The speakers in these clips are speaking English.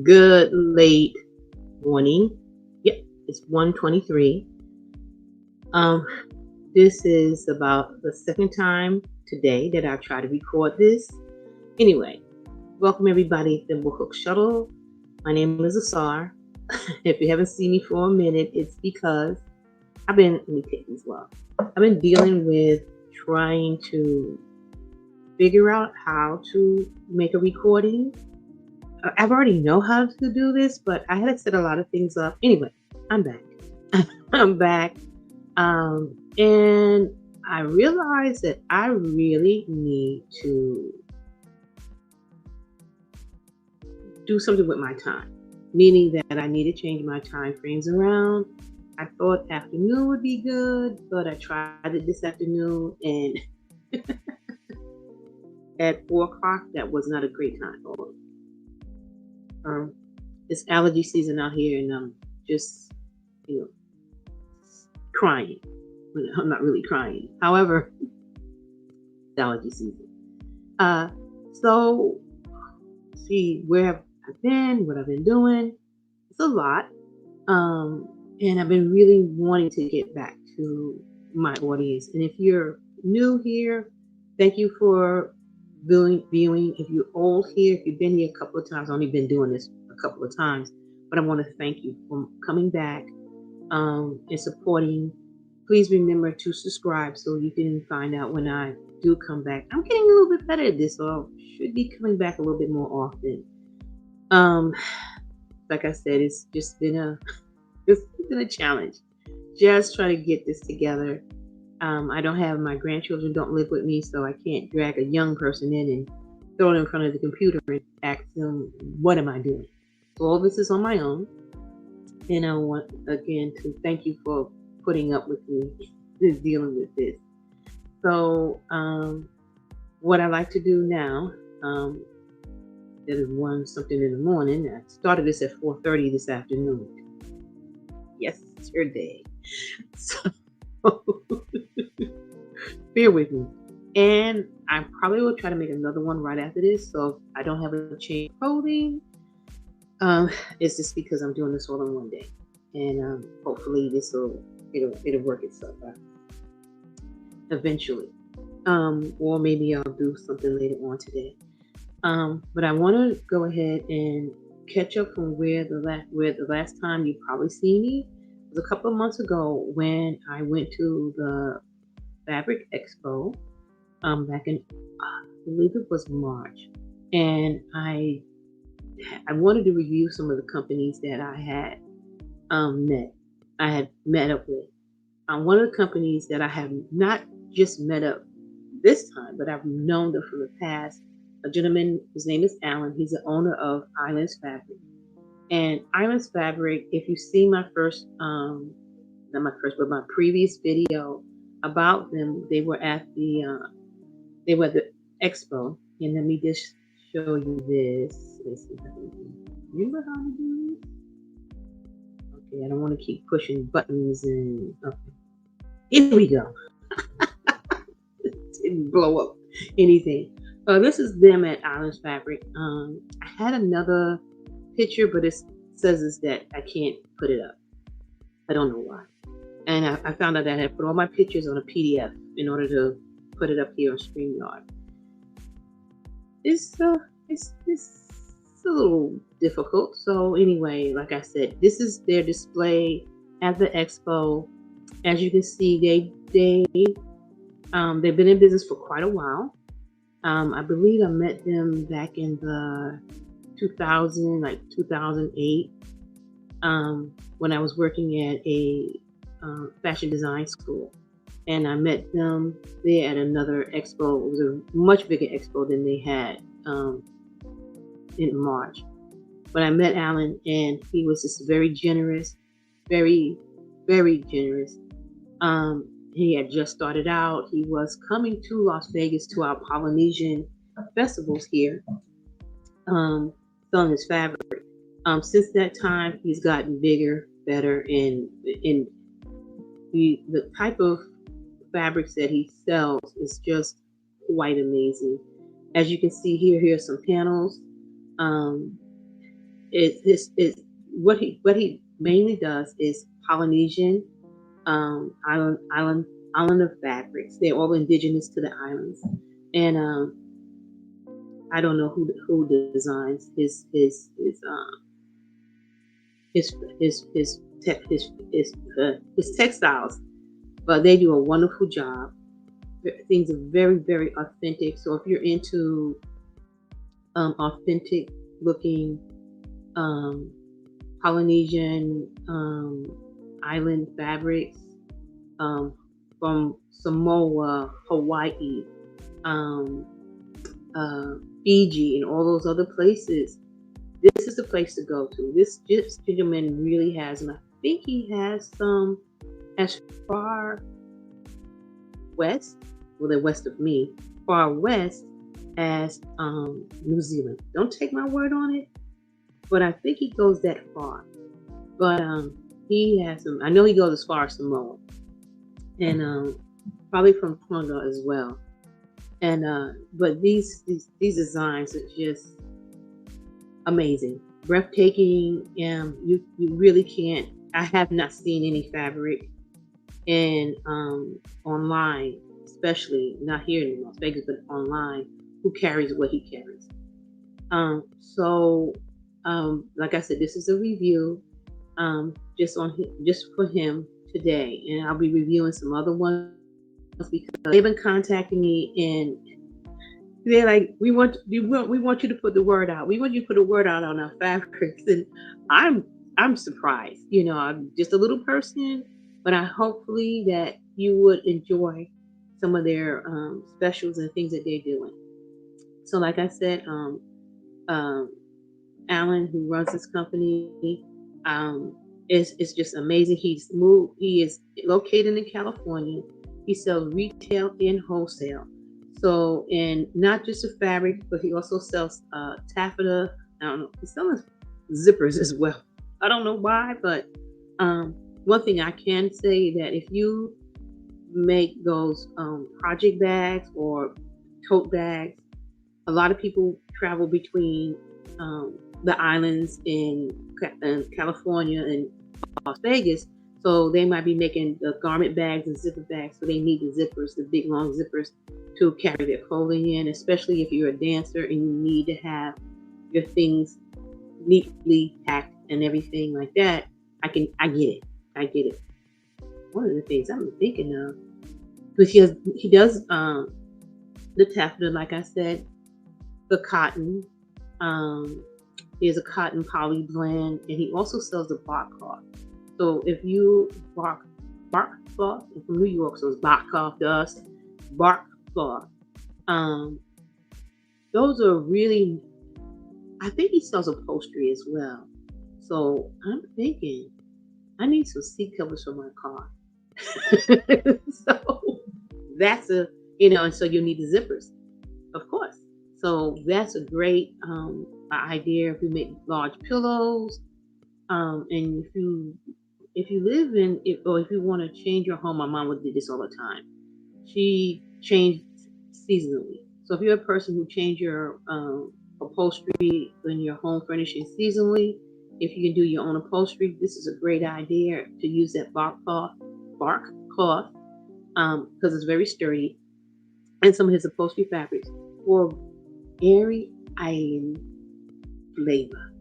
Good late morning. Yep, it's 1:23. Um, this is about the second time today that I've tried to record this. Anyway, welcome everybody to Thimble Shuttle. My name is Asar. If you haven't seen me for a minute, it's because let me take these well. I've been dealing with trying to figure out how to make a recording. I've already know how to do this, but I had to set a lot of things up. Anyway, I'm back. I'm back. And I realized that I really need to do something with my time, meaning that I need to change my time frames around. I thought afternoon would be good, but I tried it this afternoon, and at 4 o'clock, that was not a great time. It's allergy season out here, and I'm just, you know, crying. I'm not really crying. However, it's allergy season. So see where I've been, what I've been doing. It's a lot. And I've been really wanting to get back to my audience. And if you're new here, thank you for viewing. If you're old here, if you've been here a couple of times, I've only been doing this a couple of times, but I want to thank you for coming back and supporting. Please remember to subscribe so you can find out when I do come back. I'm getting a little bit better at this, so I should be coming back a little bit more often. Like I said, it's been a challenge. Just trying to get this together. I don't have my grandchildren don't live with me, so I can't drag a young person in and throw it in front of the computer and ask them, what am I doing? So all this is on my own. And I want, again, to thank you for putting up with me dealing with this. So what I like to do now, that is something in the morning. I started this at 4:30 this afternoon. Yesterday. So bear with me. And I probably will try to make another one right after this. So if I don't have a change of clothing, it's just because I'm doing this all in one day. And hopefully it'll work itself out eventually. Or maybe I'll do something later on today. But I want to go ahead and catch up from where the last time you probably see me was a couple of months ago when I went to the Fabric Expo back in I believe it was March, and I wanted to review some of the companies that I had met up with. One of the companies that I have not just met up this time, but I've known them from the past. A gentleman, his name is Alan. He's the owner of Islands Fabric. And Islands Fabric, if you see my not my first, but my previous video about them, they were at the expo. And let me just show you this. Let's see if I can remember how to do this. Okay, I don't want to keep pushing buttons and okay. Here we go. Didn't blow up anything. This is them at Islands Fabric. I had another picture, but it says is that I can't put it up. I don't know why. And I found out that I had put all my pictures on a PDF in order to put it up here on StreamYard. It's a little difficult. So anyway, like I said, this is their display at the expo. As you can see, they've been in business for quite a while. I believe I met them back in the 2008, when I was working at a fashion design school. And I met them there at another expo. It was a much bigger expo than they had in March. But I met Alan, and he was just very generous, very, very generous. He had just started out. He was coming to Las Vegas to our Polynesian festivals here, selling his fabric. Since that time, he's gotten bigger, better, and the type of fabrics that he sells is just quite amazing. As you can see here are some panels. is what he mainly does is Polynesian, islander fabrics. They're all indigenous to the islands, and I don't know who designs his his textiles, but they do a wonderful job. Things are very, very authentic. So if you're into authentic looking um, Polynesian island fabrics um, from Samoa, Hawaii, um, uh, Fiji, and all those other places, this is the place to go to. This gentleman really has, and I think he has some as far west, well, they're west of me, far west as New Zealand. Don't take my word on it, but I think he goes that far. But he has some. I know he goes as far as Samoa, and probably from Tonga as well. And but these designs are just amazing, breathtaking. You really can't. I have not seen any fabric and online, especially not here in Las Vegas, but online, who carries what he carries. So, like I said, this is a review just for him today, and I'll be reviewing some other ones because they've been contacting me and they're like, we want you to put the word out. We want you to put the word out on our fabrics, and I'm surprised. I'm just a little person, but I hopefully that you would enjoy some of their specials and things that they're doing. So, like I said, um, Alan, who runs this company, is just amazing. He's moved. He is located in California. He sells retail and wholesale. So, and not just the fabric, but he also sells taffeta. I don't know. He sells zippers as well. I don't know why, but one thing I can say that if you make those project bags or tote bags, a lot of people travel between the islands in California and Las Vegas. So they might be making the garment bags and zipper bags. So they need the zippers, the big long zippers, to carry their clothing in, especially if you're a dancer and you need to have your things neatly packed and everything like that. I get it. I get it. One of the things I'm thinking of, because he does the taffeta, like I said, the cotton. He has a cotton poly blend, and he also sells the bark cloth. So if you bark cloth, I'm from New York, so it's bark cloth to us, bark cloth. Those are really. I think he sells upholstery as well. So I'm thinking I need some seat covers for my car. So that's and so you need the zippers, of course. So that's a great idea if you make large pillows, and if you live in or if you want to change your home. My mom would do this all the time. She changed seasonally. So if you're a person who change your upholstery in your home furnishing seasonally, if you can do your own upholstery, this is a great idea to use that bark cloth, because it's very sturdy, and some of his upholstery fabrics for very island flavor.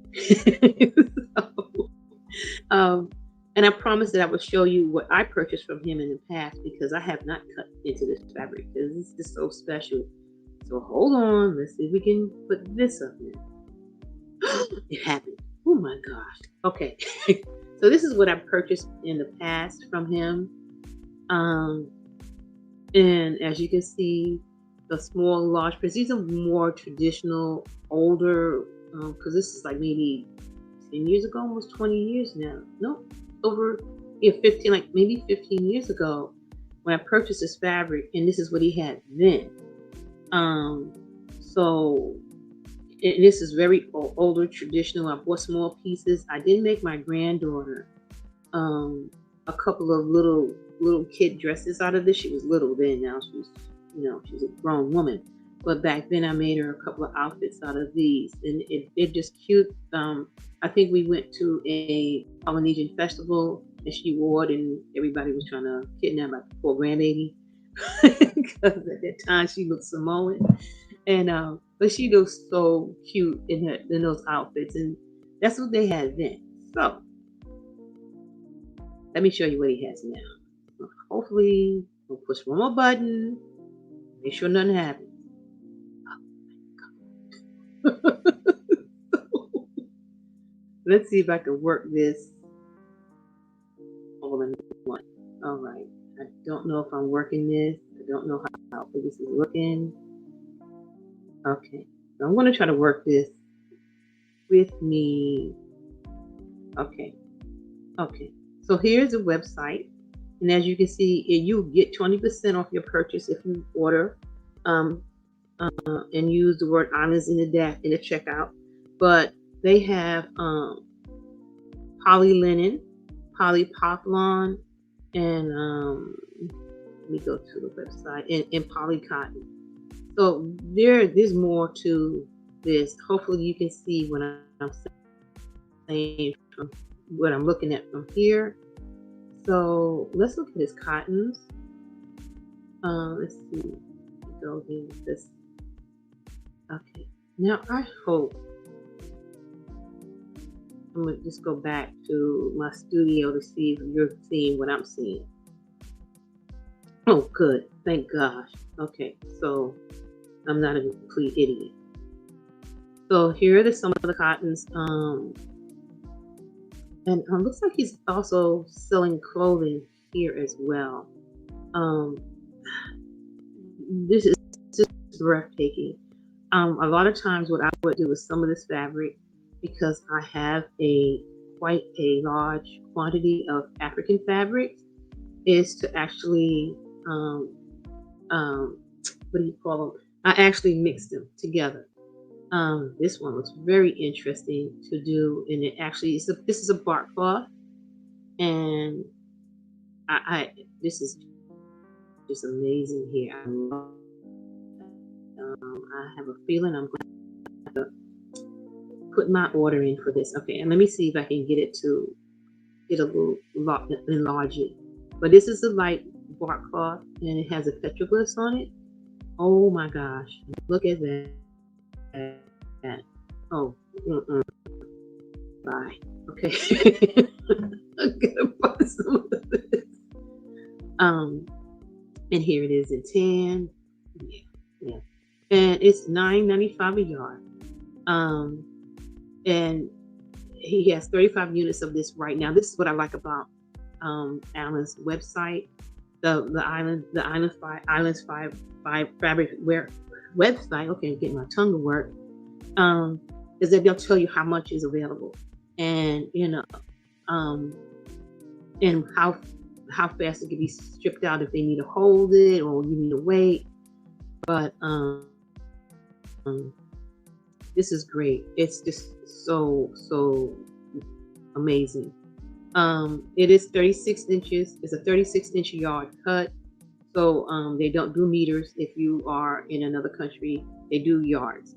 So, and I promise that I will show you what I purchased from him in the past, because I have not cut into this fabric because it's just so special. So hold on, let's see if we can put this up there. It happened. Oh my gosh. Okay. So this is what I purchased in the past from him. And as you can see, the small, large prints, these are more traditional, older, because this is like maybe 10 years ago, almost 20 years now. No, over 15, like maybe 15 years ago when I purchased this fabric, and this is what he had then. So this is very older, traditional. I bought small pieces. I did make my granddaughter a couple of little kid dresses out of this. She was little then. Now she's she's a grown woman. But back then I made her a couple of outfits out of these, and they're just cute. I think we went to a Polynesian festival and she wore it, and everybody was trying to kidnap my poor grandbaby because at that time she looked Samoan, and but she looks so cute in those outfits, and that's what they had then. So let me show you what he has now. Hopefully, we'll push one more button, make sure nothing happens. Let's see if I can work this all in one. All right. I don't know if I'm working this. I don't know how this is looking. Okay. So I'm going to try to work this with me. Okay. Okay. So here's the website. And as you can see, you get 20% off your purchase if you order and use the word islands in the checkout. But they have poly linen, polypropylene, and let me go to the website, and poly cotton. So there's more to this. Hopefully you can see what I'm saying from what I'm looking at from here. So let's look at his cottons. Let's see. Go here with this. Okay. Now I hope I'm gonna just go back to my studio to see if you're seeing what I'm seeing. Oh, good. Thank gosh. Okay, so I'm not a complete idiot. So here are some of the cottons. And looks like he's also selling clothing here as well. This is just breathtaking. A lot of times what I would do with some of this fabric, because I have quite a large quantity of African fabrics, is to actually what do you call them? I actually mix them together. This one was very interesting to do, and this is a bark cloth, and this is just amazing here. I have a feeling I'm going to put my order in for this. Okay, and let me see if I can get a little enlarge it. But this is a light bark cloth, and it has a petroglyphs on it. Oh my gosh, look at that. Oh, bye. Okay. I'm gonna buy some of this. And here it is in tan. Yeah. And it's $9.95 a yard. And he has 35 units of this right now. This is what I like about Alan's website, the Islands Five Fabric Wear website. Okay, I'm getting my tongue to work. Is that they'll tell you how much is available, and and how fast it can be stripped out if they need to hold it or you need to wait. But this is great. It's just so amazing. It is 36 inches. It's a 36-inch yard cut. So they don't do meters if you are in another country. They do yards.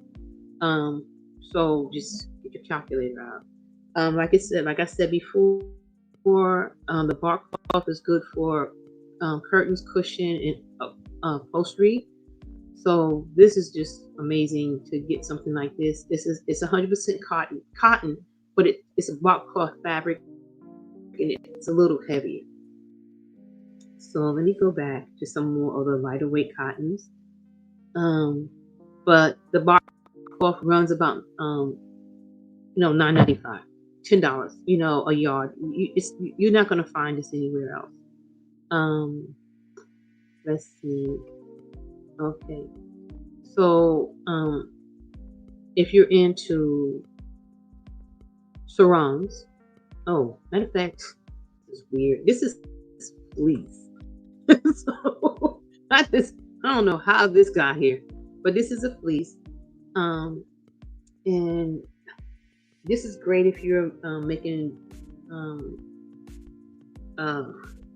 So just get your calculator out. Like I said before, the bark cloth is good for curtains, cushion, and upholstery. So this is just amazing to get something like this. It's 100% cotton, but it's a bark cloth fabric, and it's a little heavier. So let me go back to some more of the lighter weight cottons. But the bark cloth runs about $9.95, $10, a yard. You're not gonna find this anywhere else. Let's see. Okay. So if you're into sarongs, matter of fact, it's weird. This is fleece. So I don't know how this got here, but this is a fleece. And this is great if you're making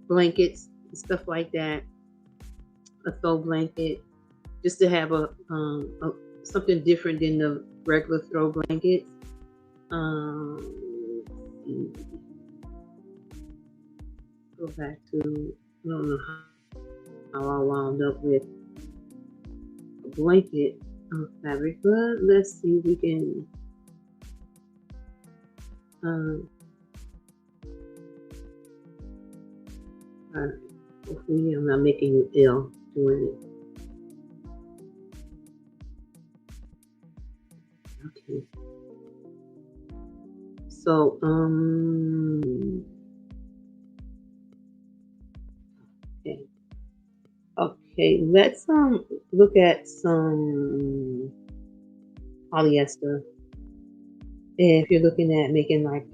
blankets and stuff like that. A faux blanket. just to have a something different than the regular throw blankets. Let's see. Go back to, I don't know how I wound up with a blanket fabric, but let's see if we can. Hopefully, I'm not making you ill doing it. Okay. So, okay. Okay, let's look at some polyester. If you're looking at making like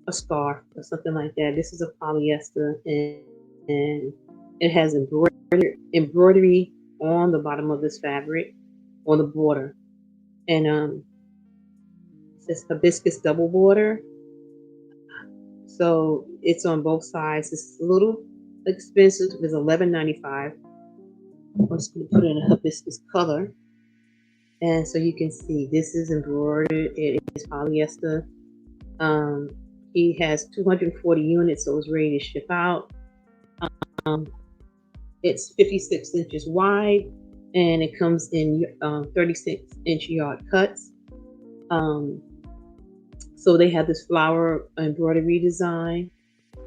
a scarf or something like that, this is a polyester, and it has embroidery on the bottom of this fabric, on the border, and it says hibiscus double border. So it's on both sides. It's a little expensive. It's $11.95. I'm just going to put it in a hibiscus color. And so you can see this is embroidered. It is polyester. He has 240 units, so it's ready to ship out. It's 56 inches wide, and it comes in 36-inch yard cuts. So they have this flower embroidery design,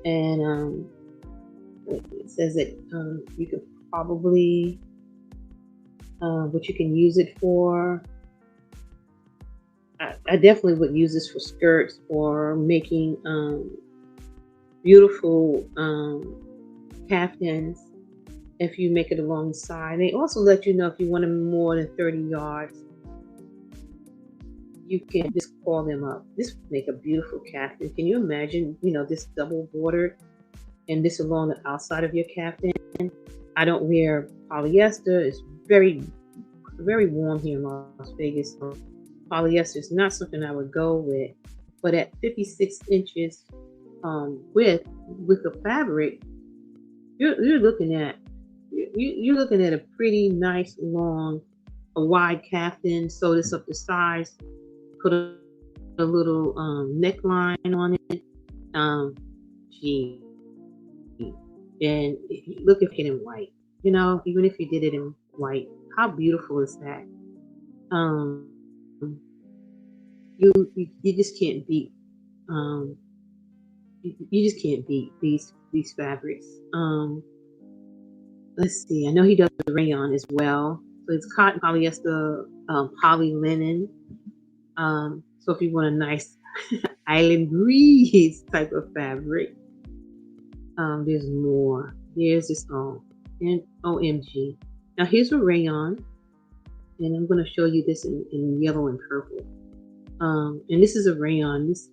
and it says that you could probably what you can use it for. I definitely would use this for skirts or making beautiful caftans if you make it along the side. They also let you know if you want them more than 30 yards, you can just call them up. This would make a beautiful caftan. Can you imagine, this double bordered and this along the outside of your caftan? I don't wear polyester. It's very, very warm here in Las Vegas. So polyester is not something I would go with. But at 56 inches width with the fabric, you're looking at a pretty nice long, a wide caftan. Sew this up to size. Put a little neckline on it. Gee, and look at it in white. Even if you did it in white, how beautiful is that? You just can't beat you just can't beat these fabrics. Let's see. I know he does rayon as well. So it's cotton, polyester, poly linen. So if you want a nice island breeze type of fabric, there's more. Here's this OMG. Now here's a rayon, and I'm going to show you this in yellow and purple. And this is a rayon. This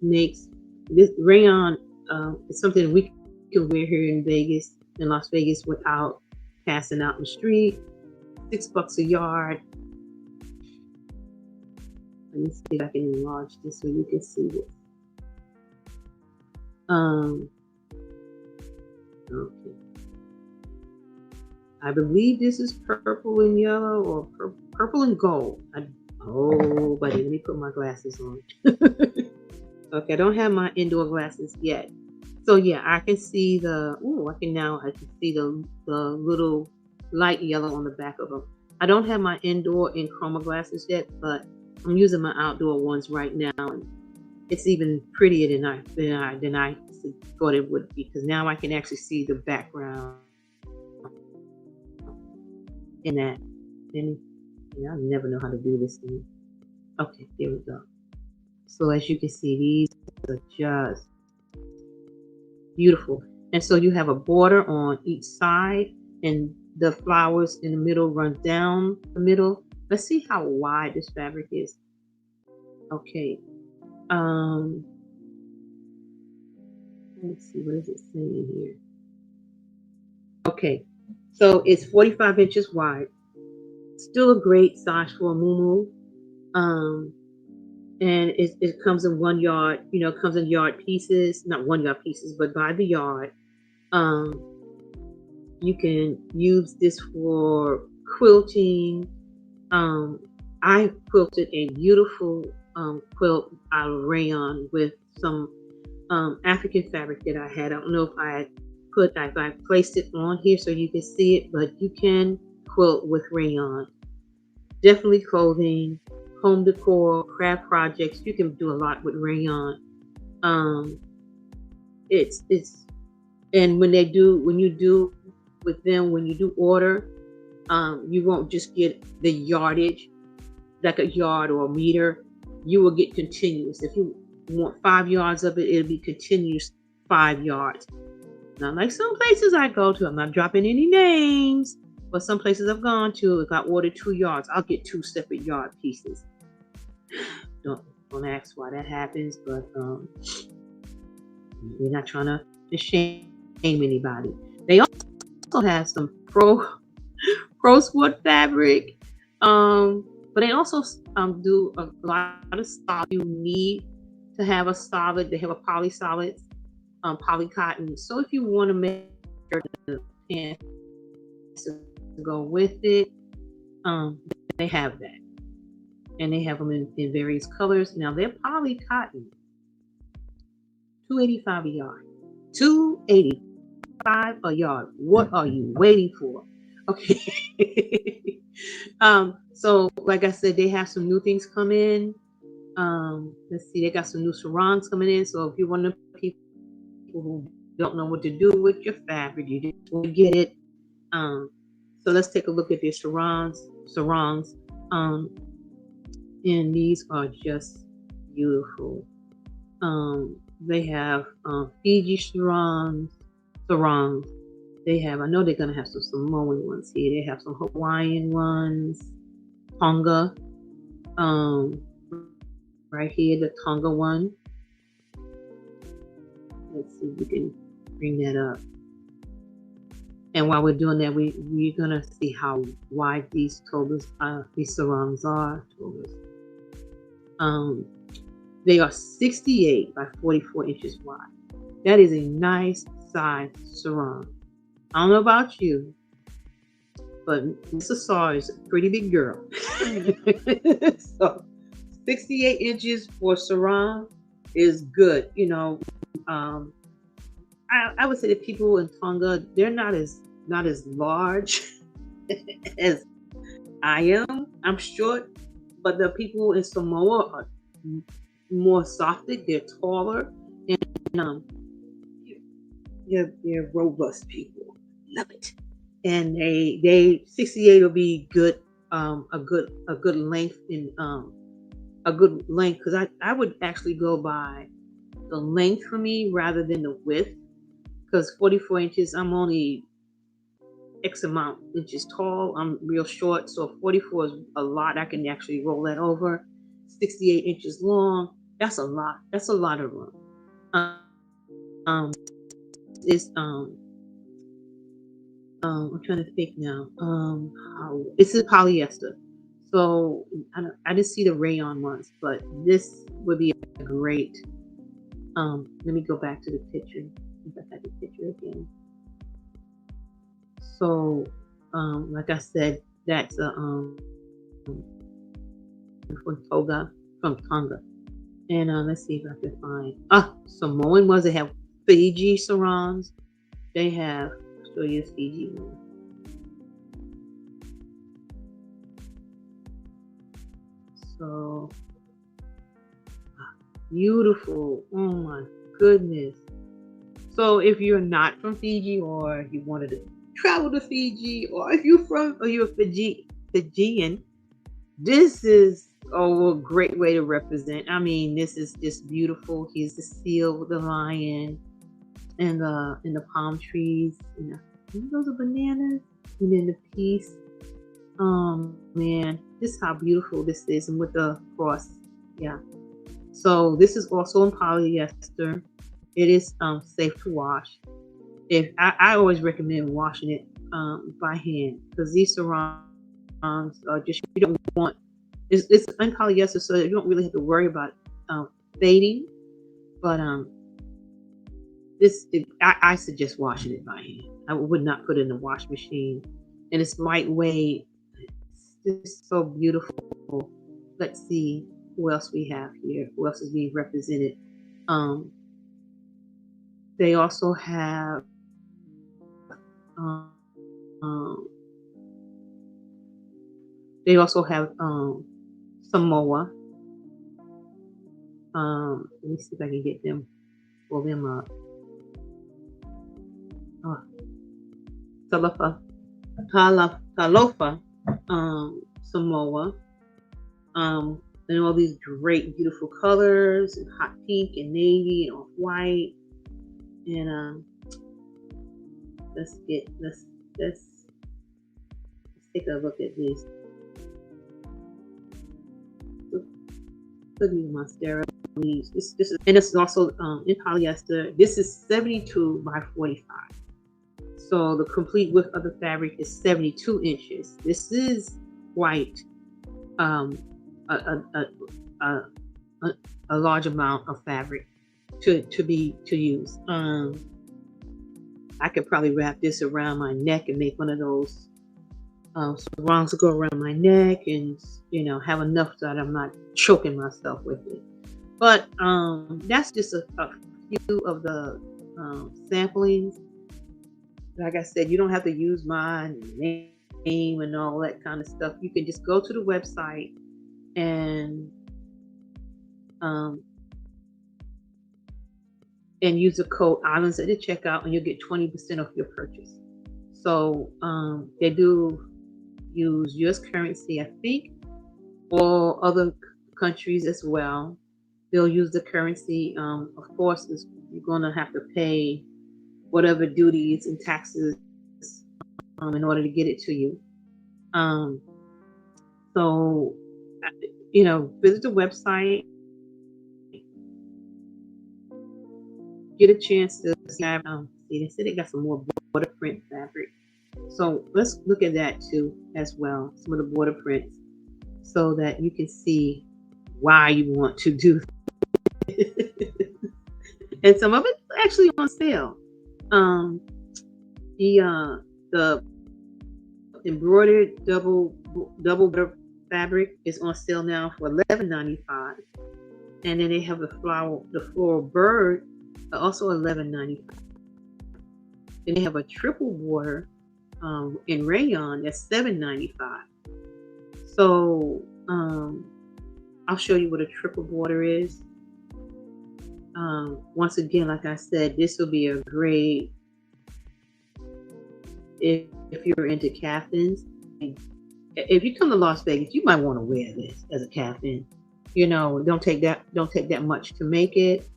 rayon is something we can wear here in Las Vegas, without passing out in the street. $6 a yard. Let me see if I can enlarge this so you can see this. Okay. I believe this is purple and yellow, or purple and gold. Oh, buddy, let me put my glasses on. Okay, I don't have my indoor glasses yet. So yeah, I can see I can see the little light yellow on the back of them. I don't have my indoor and chroma glasses yet, but I'm using my outdoor ones right now, and it's even prettier than I thought it would be, because now I can actually see the background in that. And I never know how to do this thing. Okay, here we go. So as you can see, these are just beautiful. And so you have a border on each side, and the flowers in the middle run down the middle. Let's see how wide this fabric is. Okay. Let's see, what is it saying here? Okay, so it's 45 inches wide. Still a great size for a muumuu. And it comes in 1 yard, it comes in yard pieces, not 1 yard pieces, but by the yard. You can use this for quilting. I quilted a beautiful quilt out of rayon with some African fabric that I had. I don't know if I placed it on here so you can see it, but you can quilt with rayon. Definitely clothing, home decor, craft projects. You can do a lot with rayon. Um, it's and when you do with them, when you do order, you won't just get the yardage like a yard or a meter. You will get continuous. If you want 5 yards of it, it'll be continuous 5 yards. Now, like some places I go to, I'm not dropping any names, but some places I've gone to, if I order 2 yards, I'll get 2 separate yard pieces. Don't ask why that happens, but we're not trying to shame anybody. They also have some pro sport fabric, but they also do a lot of solid. You need to have a solid. They have a poly solid, poly cotton. So if you want to make sure the pants to go with it, they have that, and they have them in various colors. Now they're poly cotton, $2.85 a yard. $2.85 a yard. What are you waiting for? Okay. So like I said, they have some new things come in. Let's see, they got some new sarongs coming in. So if you're one of the people who don't know what to do with your fabric, you just want to get it. So let's take a look at their sarongs. And these are just beautiful. They have Fiji sarongs. They have, I know they're gonna have some Samoan ones here. They have some Hawaiian ones, Tonga. Right here, the Tonga one. Let's see if we can bring that up. And while we're doing that, we're gonna see how wide these sarongs are. They are 68 by 44 inches wide. That is a nice size sarong. I don't know about you, but Mrs. Saw is a pretty big girl. So 68 inches for sarong is good. You know, I would say that people in Tonga, they're not as large as I am. I'm short, but the people in Samoa are more softer. They're taller, and they're robust people. Love it. And they 68 will be good, a good length in a good length, because I would actually go by the length for me rather than the width, because 44 inches, I'm only X amount inches tall. I'm real short, so 44 is a lot. I can actually roll that over. 68 inches long, that's a lot. That's a lot of room. It's I'm trying to think now. It's a polyester. So I didn't see the rayon ones, but this would be a great. Let me go back to the picture. If I got the picture again. So, like I said, that's a from Tonga, and let's see if I can find Samoan ones. They have Fiji sarongs. They have. I'll show you a Fiji one. So beautiful. Oh my goodness. So if you're not from Fiji, or you wanted to travel to Fiji, or if you're Fijian, this is a great way to represent. I mean, this is just beautiful. Here's the seal with the lion and the palm trees. You know, those are bananas. And then the piece. Man, this is how beautiful this is, and with the cross. Yeah. So this is also in polyester. It is safe to wash. If I always recommend washing it by hand, because these sarongs are just, you don't want, it's in polyester, so you don't really have to worry about fading. But I suggest washing it by hand. I would not put it in the wash machine, and it's lightweight. just so beautiful. Let's see who else we have here. Who else is being represented? Um, they also have um, Samoa. Let me see if I can get them, pull them up. Talofa, Samoa. And all these great, beautiful colors, and hot pink and navy and off white. And let's take a look at this. Look at these mascara leaves. This is, and this is also in polyester. This is 72 by 45. So the complete width of the fabric is 72 inches. This is quite a large amount of fabric to use. I could probably wrap this around my neck and make one of those sarongs to go around my neck, and have enough that I'm not choking myself with it. But that's just a few of the samplings. Like I said, you don't have to use my name and all that kind of stuff. You can just go to the website and use the code ISLANDS at the checkout, and you'll get 20% off your purchase. So they do use US currency, I think, or other countries as well. They'll use the currency. Of course, you're going to have to pay whatever duties and taxes in order to get it to you. So, visit the website, get a chance to see. They said they got some more border print fabric. So let's look at that too as well, some of the border prints, so that you can see why you want to do it. And some of it's actually on sale. The embroidered double border fabric is on sale now for $11.95, and then they have the floral bird, also $11.95. Then they have a triple border in rayon that's $7.95. So I'll show you what a triple border is. Once again, like I said, this will be a great if you're into caftans. If you come to Las Vegas, you might want to wear this as a caftan. Don't take that much to make it.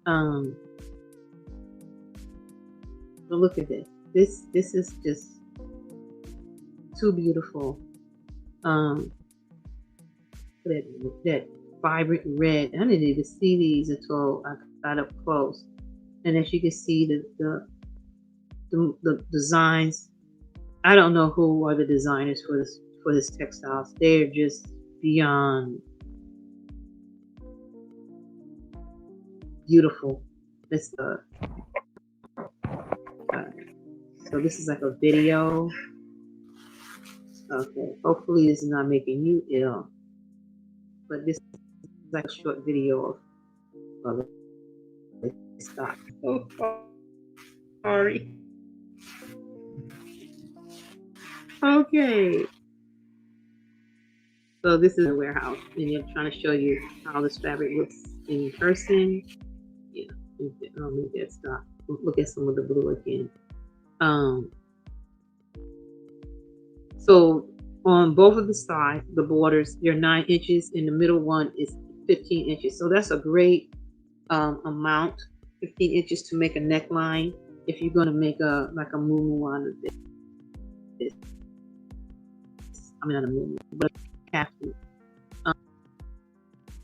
But look at this. This is just too beautiful. That vibrant red. I didn't even see these until I got up close. And as you can see, the designs. I don't know who are the designers for this textiles. They're just beyond beautiful. So this is like a video. Okay, hopefully this is not making you ill, but this is like a short video of stock. Oh, sorry. Okay. So this is a warehouse, and I'm trying to show you how this fabric looks in person. Yeah, I'll make that stop. Look at some of the blue again. So on both of the sides, the borders, they're 9 inches, and the middle one is 15 inches. So that's a great amount, 15 inches to make a neckline if you're going to make a muumuu out of this. I mean, not a muumuu, but a caftan.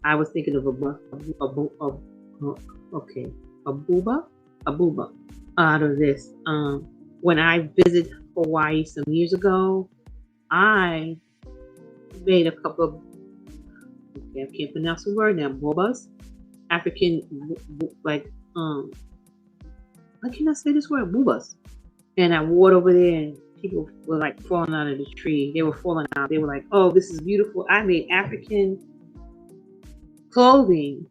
I was thinking of a booba out of this. When I visited Hawaii some years ago, I made a couple of, I can't pronounce the word now, boobas, African, I cannot say this word, boobas. And I wore it over there, and people were like falling out of the tree. They were falling out. They were like, "Oh, this is beautiful. I made African clothing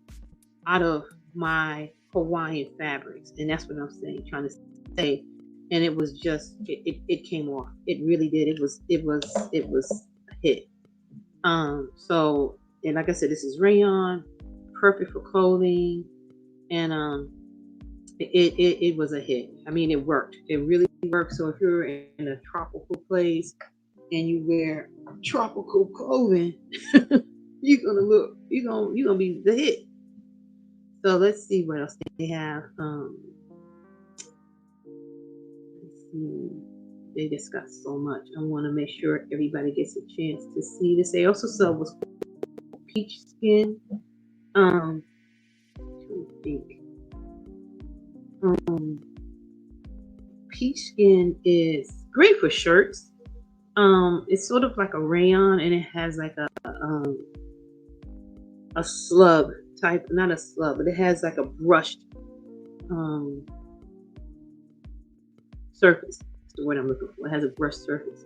out of my Hawaiian fabrics," and that's what I'm saying, trying to say. And it was just it came off. It really did. It was a hit. So, and like I said, this is rayon, perfect for clothing, and it was a hit. I mean, it worked. It really worked. So if you're in a tropical place and you wear tropical clothing, you're gonna be the hit. So let's see what else they have. Let's see. They just got so much. I want to make sure everybody gets a chance to see this. They also sell what's called peach skin. I think. Peach skin is great for shirts. It's sort of like a rayon, and it has like a slub type, not a slub, but it has like a brushed surface. That's the word I'm looking for. It has a brushed surface.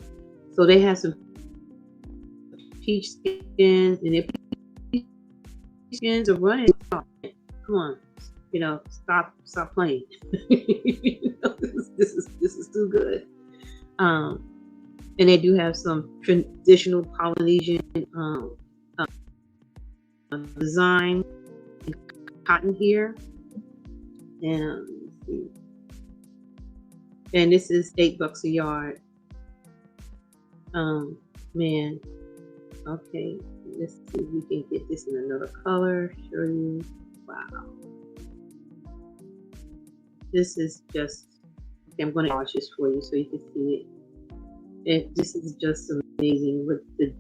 So they have some peach skins, and their peach skins are running. Come on, stop playing. This is too good. And they do have some traditional Polynesian design cotton here, and let's see. And this is $8 a yard. Man, okay. Let's see if we can get this in another color. Show you. Wow. This is just. Okay, I'm going to watch this for you so you can see it. This is just amazing with the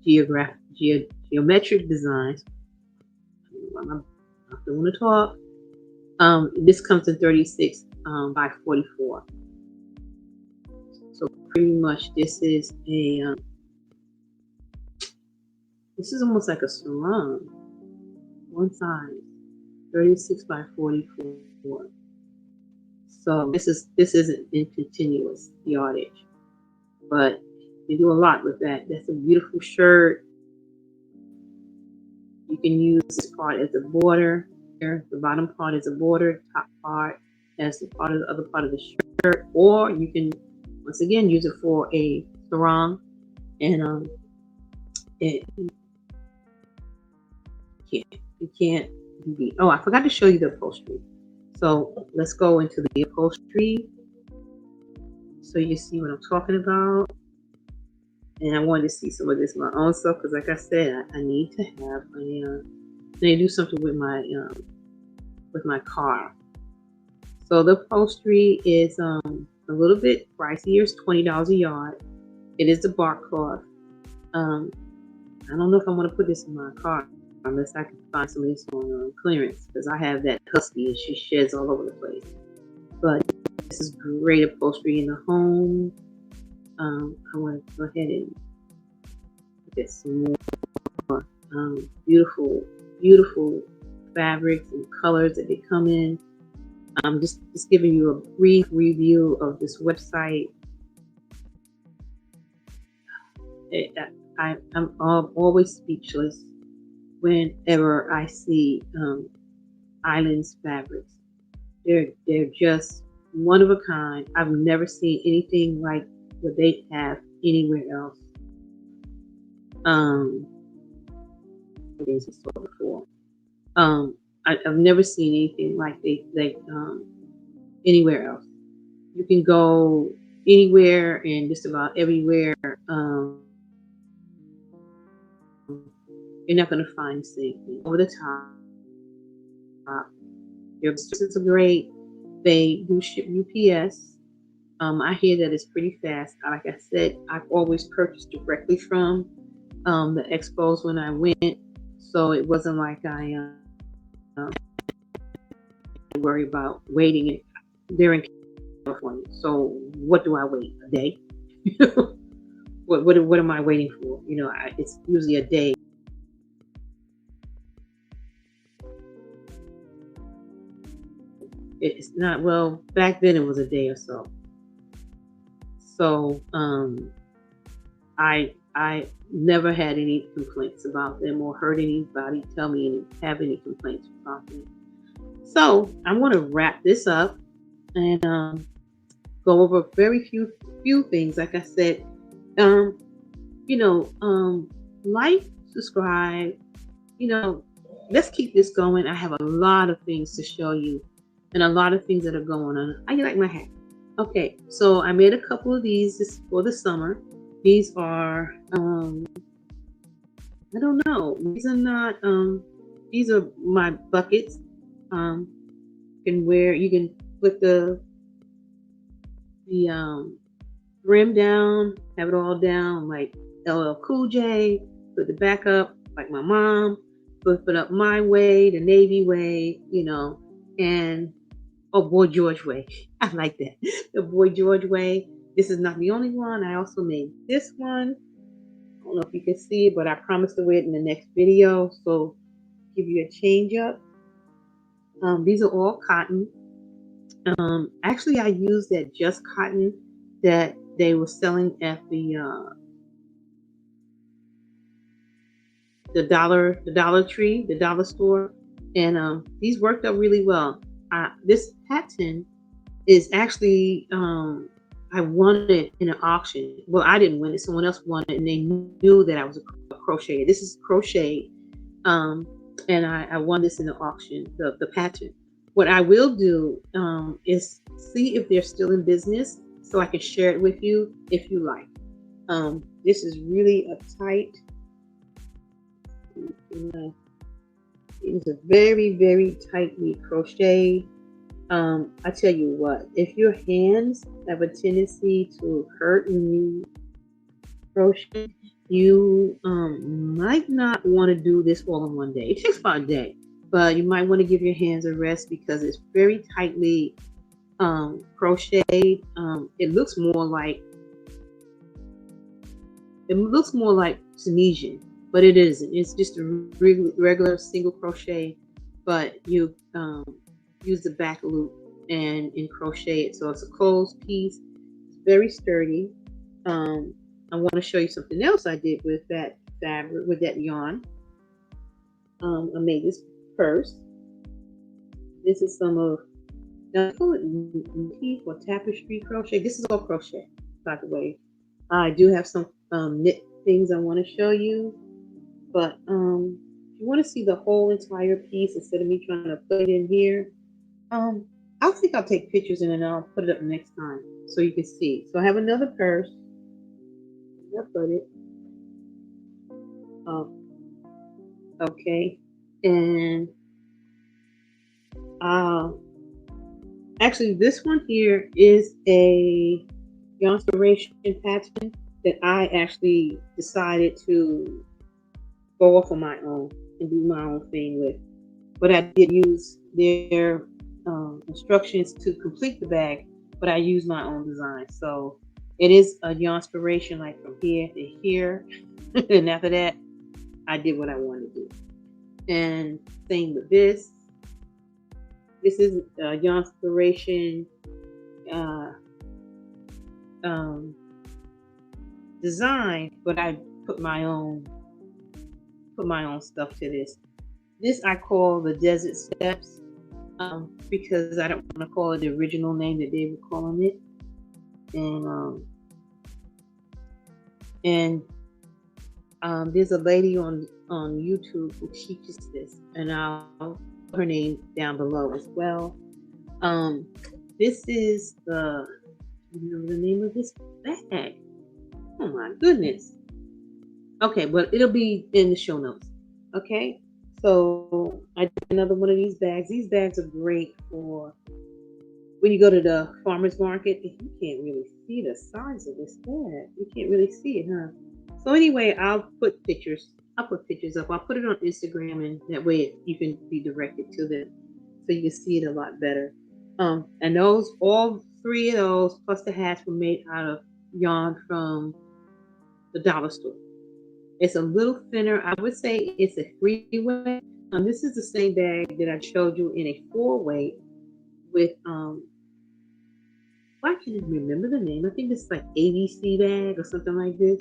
geometric designs. I'm not doing the talk. This comes in 36 by 44. So pretty much this is a this is almost like a sarong. One size, 36 by 44. So this isn't in continuous yardage, but you do a lot with that. That's a beautiful shirt. You can use this part as a border. Here, the bottom part is a border, top part as the part of the other part of the shirt, or you can once again use it for a sarong, and you can't beat. Oh, I forgot to show you the upholstery. So let's go into the upholstery so you see what I'm talking about. And I wanted to see some of this my own stuff because, like I said, I need to have they do something with my car. So the upholstery is a little bit pricier. It's $20 a yard. It is the bark cloth. I don't know if I want to put this in my car unless I can find some of this on clearance, because I have that husky and she sheds all over the place. But this is great upholstery in the home. I want to go ahead and get some more beautiful fabrics and colors that they come in. I'm just giving you a brief review of this website. I'm always speechless whenever I see Islands fabrics. They're just one of a kind. I've never seen anything like what they have anywhere else. I've never seen anything like they anywhere else. You can go anywhere and just about everywhere. You're not going to find the same thing. Over the top. Your services are great. They do ship UPS. I hear that it's pretty fast. Like I said, I've always purchased directly from the expos when I went, so it wasn't like I worry about waiting it. They're in California, so what do I wait? A day? What am I waiting for? It's usually a day. It's not, well, back then it was a day or so. So I never had any complaints about them or heard anybody tell me have any complaints about them. So I want to wrap this up and go over very few things. Like I said, um, like, subscribe. You know, let's keep this going. I have a lot of things to show you, and a lot of things that are going on. How you like my hat? Okay, so I made a couple of these for the summer. These are I don't know. These are not these are my buckets. Um you can put the rim down, have it all down like LL Cool J, put the back up like my mom, put it up my way, the Navy way, and oh, Boy George way. I like that. The Boy George way. This is not the only one. I also made this one. I don't know if you can see it, but I promise to wear it in the next video. So give you a change up. These are all cotton. Actually, I used that Just Cotton that they were selling at the Dollar Tree, the dollar store, and these worked out really well. This pattern is actually I won it in an auction. Well, I didn't win it; someone else won it, and they knew that I was a crocheter. This is crocheted, and I won this in the auction. The pattern. What I will do is see if they're still in business, so I can share it with you if you like. This is really a tight. It's a very tightly crocheted. I tell you what, if your hands have a tendency to hurt when you crochet, you might not want to do this all in one day. It takes about a day, but you might want to give your hands a rest because it's very tightly crocheted. It looks more like Tunisian, but it isn't. It's just a regular single crochet, but you use the back loop and crochet it. So it's a closed piece. It's very sturdy. I want to show you something else I did with that fabric, with that yarn. I made this purse. This is some of, now I call it motif or tapestry crochet. This is all crochet, by the way. I do have some knit things I want to show you, but if you want to see the whole entire piece instead of me trying to put it in here, I think I'll take pictures and then I'll put it up next time so you can see. So I have another purse. I'll put it. Oh, okay. And actually, this one here is a inspiration pattern that I actually decided to go off on my own and do my own thing with. But I did use their instructions to complete the bag, but I used my own design. So it is a inspiration like from here to here. And after that, I did what I wanted to do. And same with this. This is a inspiration design, but I put my own stuff to this. This I call the Desert Steps because I don't want to call it the original name that they were calling it. And there's a lady on YouTube who teaches this, and I'll put her name down below as well. This is the name of this bag. Oh my goodness. Okay, but it'll be in the show notes. Okay, so I did another one of these bags. These bags are great for when you go to the farmer's market. If you can't really see the size of this bag, you can't really see it, huh? So anyway, I'll put pictures up. I'll put it on Instagram, and that way you can be directed to them so you can see it a lot better. And all three of those plus the hats were made out of yarn from the dollar store. It's a little thinner. I would say it's a 3-way. This is the same bag that I showed you in a 4-way with I can't remember the name. I think it's like ABC bag or something like this.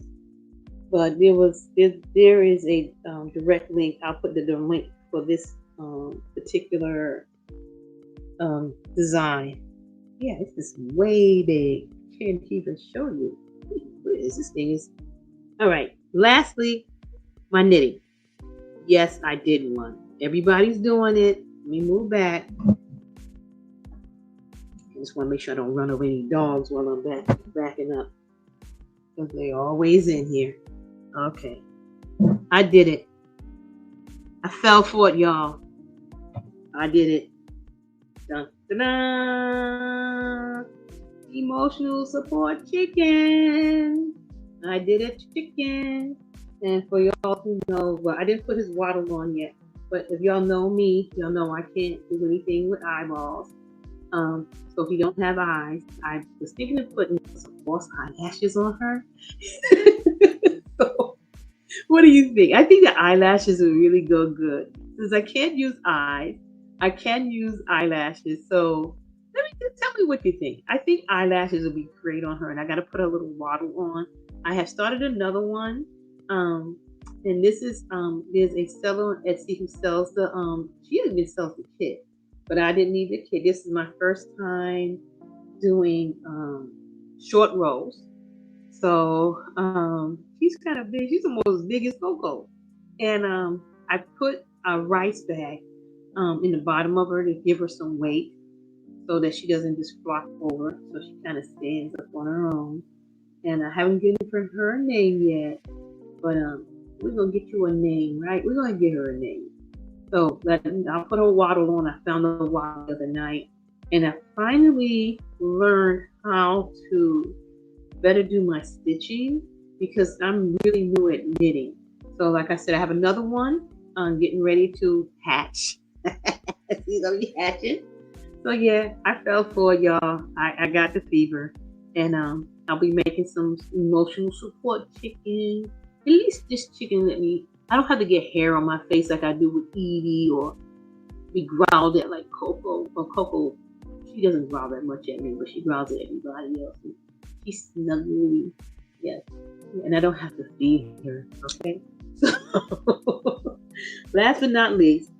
But there is a direct link. I'll put the link for this particular design. Yeah, it's just way big. Can't even show you. What is this thing? Is all right. Lastly, my knitting. Yes, I did one. Everybody's doing it. Let me move back. I just want to make sure I don't run over any dogs while I'm backing up. Because they're always in here. Okay. I did it. I fell for it, y'all. I did it. Dun, dun, dun. Emotional support chicken. I did a chicken. And for y'all who know, well, I didn't put his waddle on yet. But if y'all know me, y'all know I can't do anything with eyeballs. So if you don't have eyes, I was thinking of putting some false eyelashes on her. So, what do you think? I think the eyelashes would really go good. Since I can't use eyes, I can use eyelashes. So tell me what you think. I think eyelashes would be great on her, and I got to put a little waddle on. I have started another one. And this is there's a seller on Etsy who sells the she even sells the kit, but I didn't need the kit. This is my first time doing short rows. So she's kind of big. She's almost as big as Coco. And I put a rice bag in the bottom of her to give her some weight so that she doesn't just flop over. So she kind of stands up on her own. And I haven't given her a name yet, but we're gonna get you a name, right? We're gonna get her a name. So I'll put her waddle on. I found the waddle the other night, and I finally learned how to better do my stitching because I'm really new at knitting. So like I said, I have another one. I'm getting ready to hatch. He's gonna be hatching. So yeah, I fell for it, y'all. I got the fever, and I'll be making some emotional support chicken. At least this chicken I don't have to get hair on my face like I do with Edie or be growled at like Coco. Or Coco, she doesn't growl that much at me, but she growls at everybody else. And she's snuggly. Yes. And I don't have to feed her. Okay. So last but not least,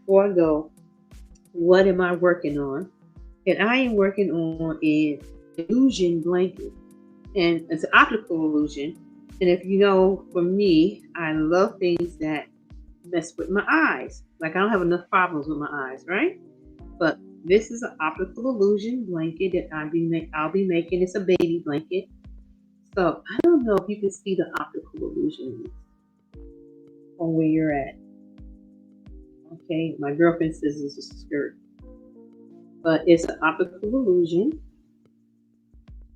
before I go, what am I working on? And I am working on an illusion blanket. And it's an optical illusion. And if you know, for me, I love things that mess with my eyes. Like I don't have enough problems with my eyes, right? But this is an optical illusion blanket that I'll be making. It's a baby blanket. So I don't know if you can see the optical illusion on where you're at. Okay, my girlfriend says it's a skirt. But it's an optical illusion.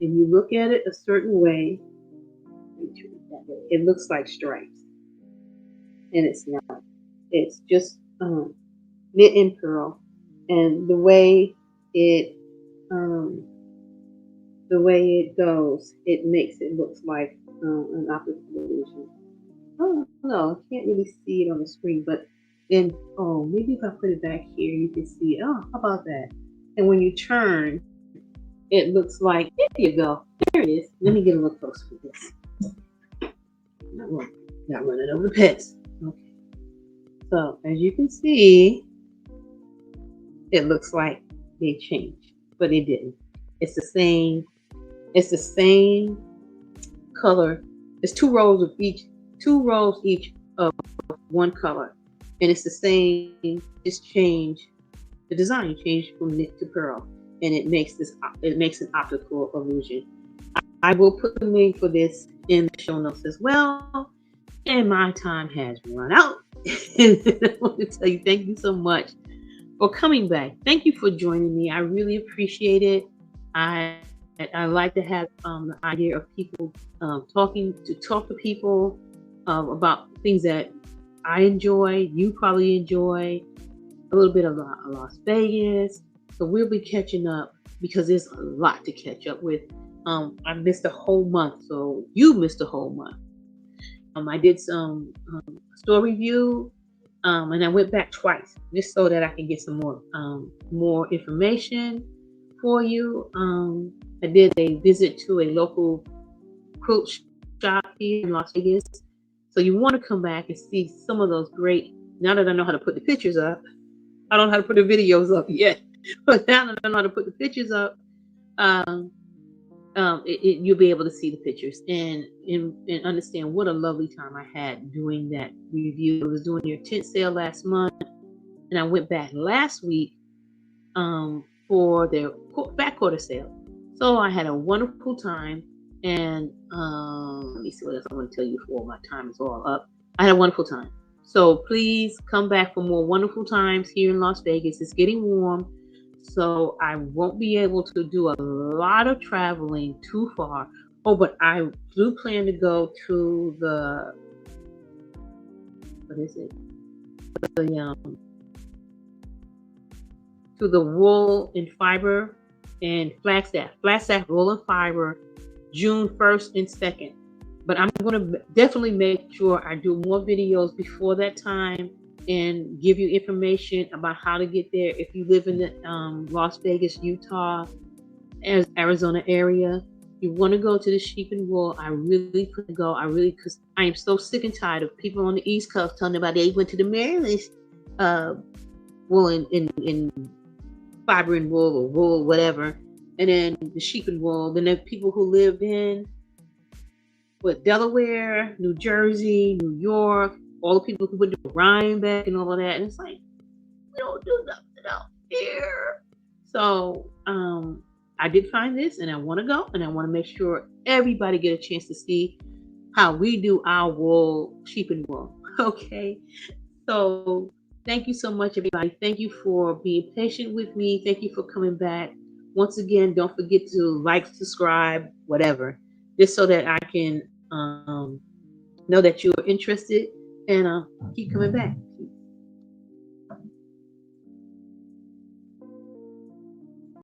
And you look at it a certain way, it looks like stripes. And it's not. It's just knit and purl. And the way it goes, it makes it look like an optical illusion. Oh no, I can't really see it on the screen, but then maybe if I put it back here, you can see it. Oh, how about that? And when you turn, it looks like, there you go. There it is. Let me get a little closer with this. Not running over the pets. Okay. So as you can see, it looks like they changed, but it didn't. It's the same color. There's two rows each of one color. And it's the same, just change the design, change from knit to purl. And it makes an optical illusion. I will put the link for this in the show notes as well. And my time has run out. And I want to tell you, thank you so much for coming back. Thank you for joining me. I really appreciate it. I like to have the idea of people talk to people about things that I enjoy, you probably enjoy, a little bit of Las Vegas. So we'll be catching up because there's a lot to catch up with. I missed a whole month, so you missed a whole month. I did some store review, and I went back twice just so that I can get some more information for you. I did a visit to a local quilt shop here in Las Vegas. So you want to come back and see some of those great. Now that I know how to put the pictures up, I don't know how to put the videos up yet, but now that I know how to put the pictures up, um, you'll be able to see the pictures and understand what a lovely time I had doing that review. I was doing your tent sale last month, and I went back last week for their back quarter sale. So I had a wonderful time, and let me see what else I want to tell you before my time is all up. I had a wonderful time. So please come back for more wonderful times here in Las Vegas. It's getting warm, so I won't be able to do a lot of traveling too far. Oh, but I do plan to go to the, what is it? The to the wool and fiber and Flagstaff wool and fiber, June 1st and 2nd. But I'm going to definitely make sure I do more videos before that time and give you information about how to get there. If you live in the Las Vegas, Utah, Arizona area, you want to go to the sheep and wool. I really couldn't go. Because I am so sick and tired of people on the East Coast telling about they went to the Maryland wool and fiber and wool or wool, whatever, and then the sheep and wool. Then there are people who live in Delaware, New Jersey, New York, all the people who went to Rhinebeck and all of that. And it's like, we don't do nothing out here. So I did find this, and I want to go, and I want to make sure everybody get a chance to see how we do our wool, sheep and wool. Okay, so thank you so much, everybody. Thank you for being patient with me. Thank you for coming back. Once again, don't forget to like, subscribe, whatever, just so that I can know that you're interested and keep coming back.